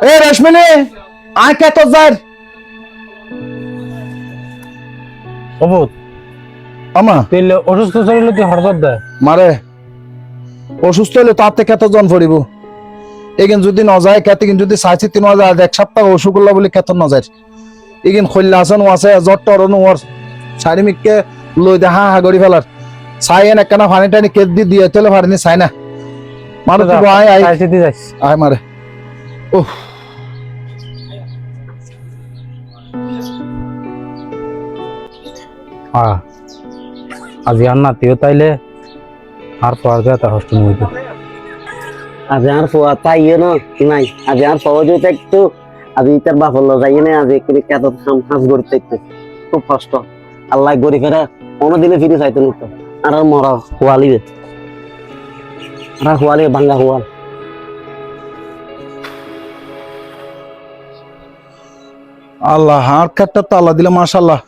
এ রশ্মিনী আয় কে তো যার অবুত আমা তেলে অসুস্থ শরীরে তুই হরকত দেয় মারে অসুস্থ হলে তার থেকে কত জন পড়িব এগিন যদি ন যায় কেতে কিন্তু যদি চাইছি 3000 এক সপ্তাহ অসুখ হলো বলে কেত ন যায় এগিন খল্লা আছেন আছে জ্বর টরন ওর চারিমিককে লই দে হা হা গড়ি ফেলার চাই এন একখানা পানি টানি কেট দি দিয়ে তেলে পারিনি চাই না মারে তুই আয় আয় আয় মারে উফ হ্যাঁ আজ আর নাতিও তাইলে আর পাওয়ার যায় তার হস্টেল হইতে আজ আর ফোয়া তাই না নাই আজ আর ফোয়া যদি একটু আজ ইতার বাপর লো যাই না আজ একটু কত হাঁস করতে একটু খুব কষ্ট আল্লাহ গড়ি ফেরা অন্যদিনে ফিরে চাইতে নিত আর মরা হোয়ালিবে আর হোয়ালি ভাঙ্গা হোয়াল আল্লাহ আর কাটটা তো আল্লাহ দিলে মাশাআল্লাহ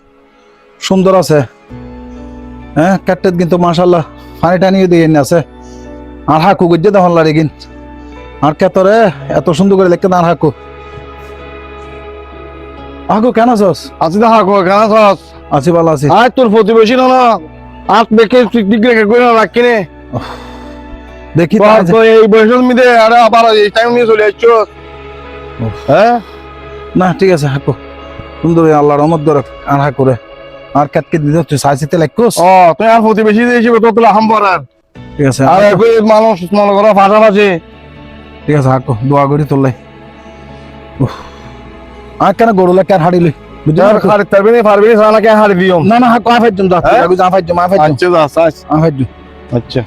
সুন্দর আছে হ্যাঁ কাটটা কিন্তু মাশাআল্লাহ পানি টানি দিয়ে আছে আর হাকু গজ্জে দহন লারে কিন আর কেতরে এত সুন্দর করে লিখতে আর হাকু হাকু কেন আছস আছি না হাকো কেন আছস আছি ভালো আছি আয় তোর প্রতিবেশী না আট দেখে পিকনিক রেখে কই না রাখিনি দেখি তো এই বয়সের মধ্যে আরে আবার এই টাইম নিয়ে চলে আসছো হ্যাঁ না ঠিক আছে হাকু সুন্দর আল্লাহর রহমত ধরে আর হাকুরে আর কাটকে দিতে তুই সাইছিতে লাইকুস ও তুই আর প্রতিবেশী হিসেবে তো তোলা হাম পড়ার ঠিক আছে আর একই মানুষ মনে করো পাশাপাশি ঠিক আছে হাকু দোয়া করি তোলাই আর কেন গরুলা কেন হাড়িলি আর খালি পারবি না সারা কে হারি দিও না না হাকু আফাইজুম দা হ্যাঁ? আফাইজুম আচ্ছা যা আচ্ছা আফাইজুম আচ্ছা